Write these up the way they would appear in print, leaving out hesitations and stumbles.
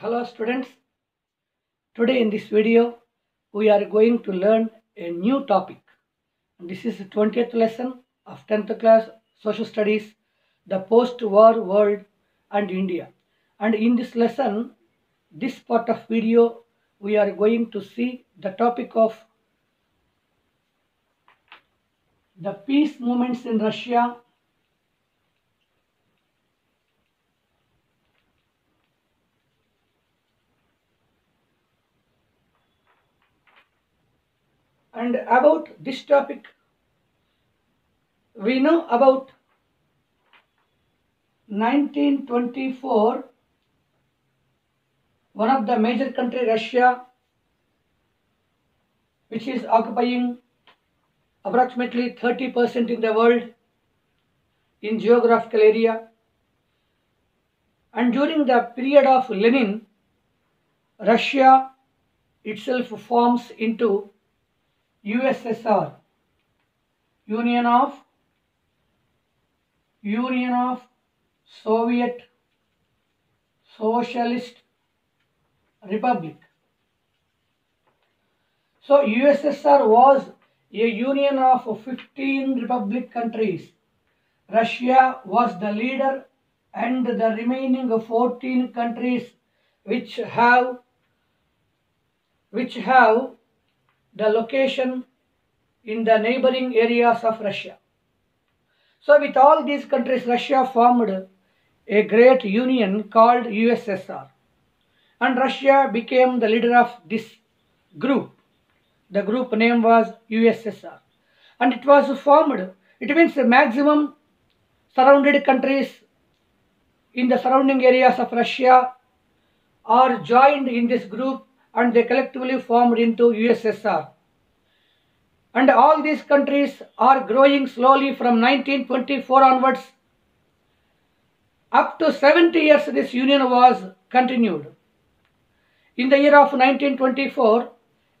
Hello students, today in this video we are going to learn a new topic. This is the 20th lesson of 10th class social studies, the post-war world and India. And in this lesson, this part of video we are going to see the topic of the peace movements in Russia, and about this topic we know about 1924, one of the major country Russia, which is occupying approximately 30% in the world in geographical area, and during the period of Lenin, Russia itself forms into U.S.S.R, Union of Soviet Socialist Republic. So U.S.S.R was a union of 15 republic countries. Russia was the leader, and the remaining 14 countries which have the location in the neighboring areas of Russia. So with all these countries, Russia formed a great union called U.S.S.R, and Russia became the leader of this group. The group name was U.S.S.R, and it was formed, it means maximum surrounded countries in the surrounding areas of Russia are joined in this group, and they collectively formed into U.S.S.R. And all these countries are growing slowly from 1924 onwards. Up to 70 years this union was continued. In the year of 1924,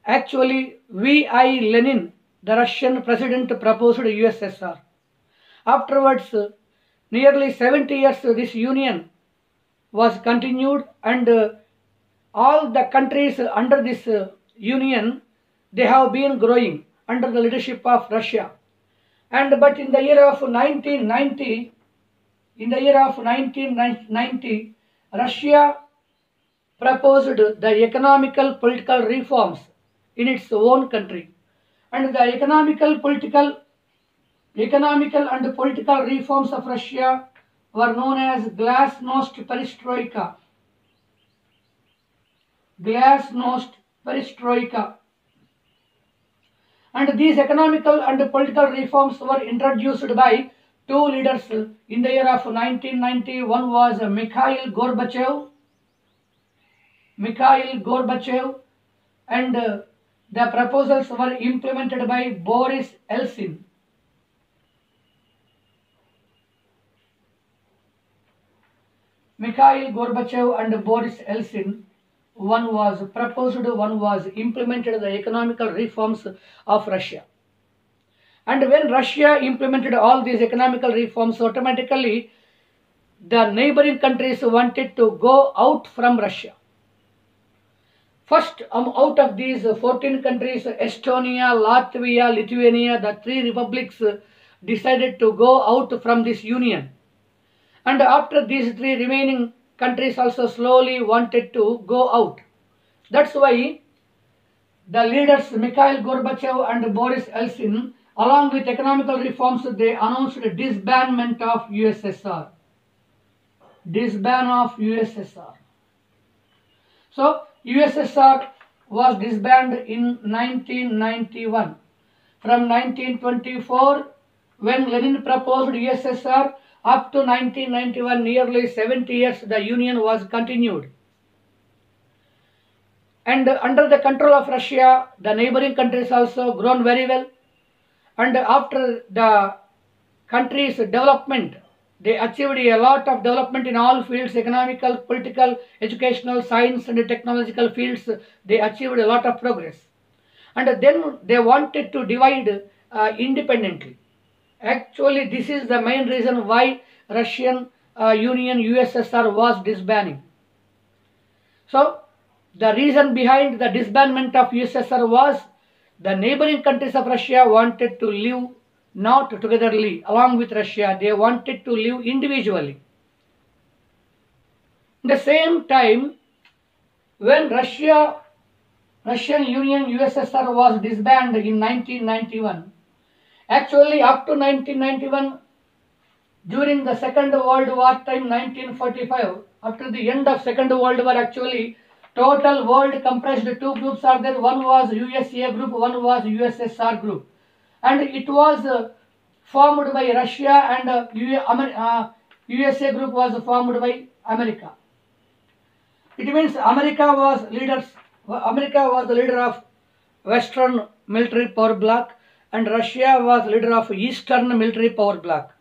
actually V.I. Lenin, the Russian president, proposed U.S.S.R. Afterwards, nearly 70 years this union was continued, and all the countries under this union, they have been growing under the leadership of Russia. And but in the year of 1990, Russia proposed the economical political reforms in its own country, and the economical and political reforms of Russia were known as Glasnost Perestroika. And these economical and political reforms were introduced by two leaders in the year of 1990. One was Mikhail Gorbachev, and the proposals were implemented by Boris Yeltsin. Mikhail Gorbachev and Boris Yeltsin, one was proposed, one was implemented the economical reforms of Russia. And when Russia implemented all these economical reforms, automatically the neighboring countries wanted to go out from Russia. First, out of these 14 countries, Estonia, Latvia, Lithuania, the three republics decided to go out from this union. And after these three remaining countries also slowly wanted to go out. That's why the leaders Mikhail Gorbachev and Boris Yeltsin, along with economical reforms, they announced disbandment of U.S.S.R. So U.S.S.R was disbanded in 1991. From 1924, when Lenin proposed U.S.S.R, up to 1991, nearly 70 years, the union was continued. And under the control of Russia, the neighboring countries also grown very well. And after the country's development, they achieved a lot of development in all fields, economical, political, educational, science and technological fields. They achieved a lot of progress. And then they wanted to divide independently. Actually, this is the main reason why Russian Union USSR was disbanding. So the reason behind the disbandment of USSR was the neighboring countries of Russia wanted to live not togetherly along with Russia. They wanted to live individually. At the same time, when Russian Union USSR was disbanded in 1991, actually up to 1991, during the Second World War time 1945, after the end of Second World War, actually total world comprised two groups are there. One was USA group, one was USSR group, and it was formed by Russia, and USA group was formed by America. It means America was the leader of Western military power bloc, and Russia was leader of Eastern military power bloc.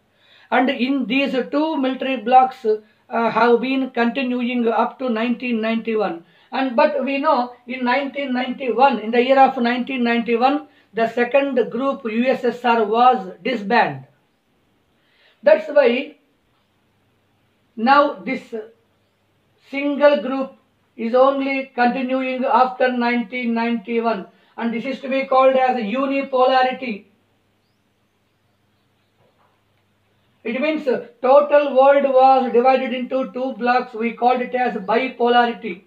And in these two military blocs have been continuing up to 1991. And but we know in 1991, in the year of 1991, the second group USSR was disbanded. That's why now this single group is only continuing after 1991, and this is to be called as unipolarity. It means total world was divided into two blocks. We called it as bipolarity.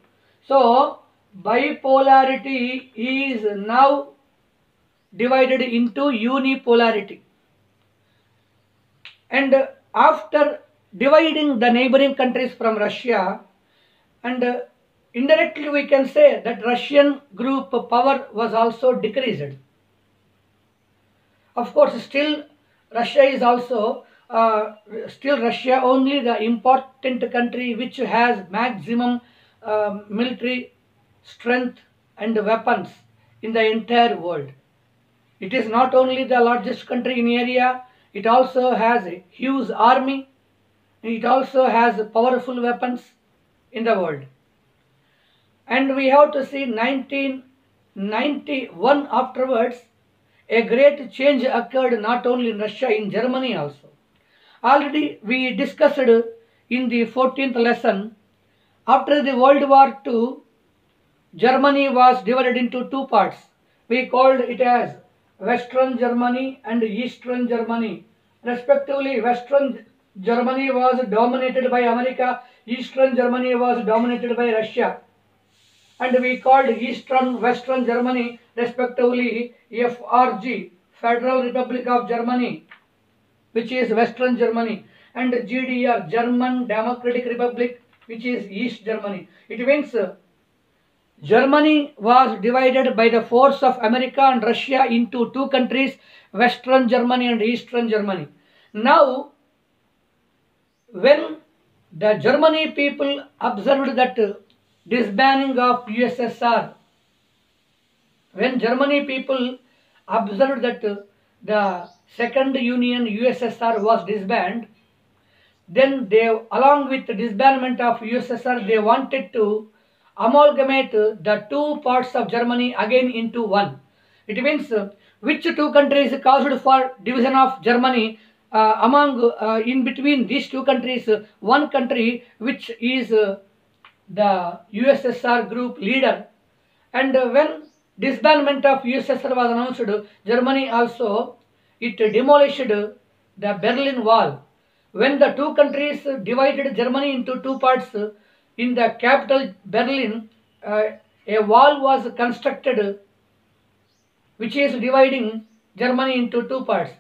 So bipolarity is now divided into unipolarity. And after dividing the neighboring countries from Russia, and indirectly we can say that Russian group power was also decreased. Of course, still Russia is also Russia only the important country which has maximum military strength and weapons in the entire world. It is not only the largest country in area, it also has a huge army, it also has powerful weapons in the world. And we have to see 1991 afterwards, a great change occurred not only in Russia, in Germany also. Already we discussed in the 14th lesson, after the World War II, Germany was divided into two parts. We called it as Western Germany and Eastern Germany. Respectively, Western Germany was dominated by America, Eastern Germany was dominated by Russia. And we called Eastern Western Germany respectively FRG, Federal Republic of Germany, which is Western Germany, and GDR, German Democratic Republic, which is East Germany. It means Germany was divided by the force of America and Russia into two countries, Western Germany and Eastern Germany. Now, when the Germany people observed that disbanding of USSR, when Germany people observed that the second union USSR was disbanded, then they, along with the disbandment of USSR, they wanted to amalgamate the two parts of Germany again into one. It means which two countries caused for division of Germany, in between these two countries, one country which is the USSR group leader. And when disbandment of USSR was announced, Germany also, it demolished the Berlin Wall. When the two countries divided Germany into two parts, in the capital Berlin, a wall was constructed which is dividing Germany into two parts.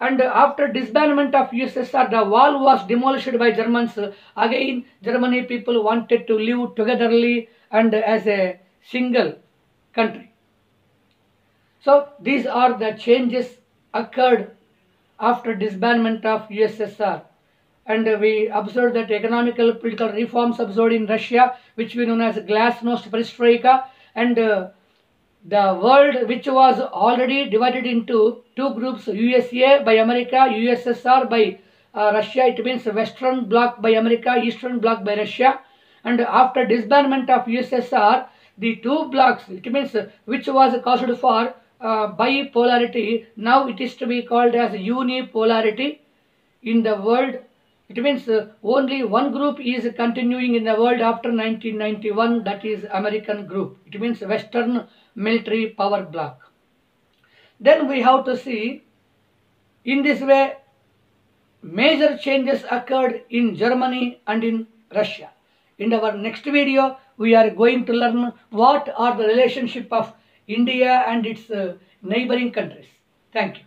And after disbandment of USSR, the wall was demolished by Germans. Again, Germany people wanted to live togetherly and as a single country. So these are the changes occurred after disbandment of USSR. And we observed that economical political reforms observed in Russia, which we know as Glasnost Perestroika, and the world which was already divided into two groups, USA by America, USSR by Russia. It means Western Bloc by America, Eastern Bloc by Russia. And after disbandment of USSR, the two blocks, it means which was caused for bipolarity, now it is to be called as unipolarity in the world. It means only one group is continuing in the world after 1991, that is American group. It means Western military power bloc. Then we have to see, in this way, major changes occurred in Germany and in Russia. In our next video, we are going to learn what are the relationship of India and its neighboring countries. Thank you.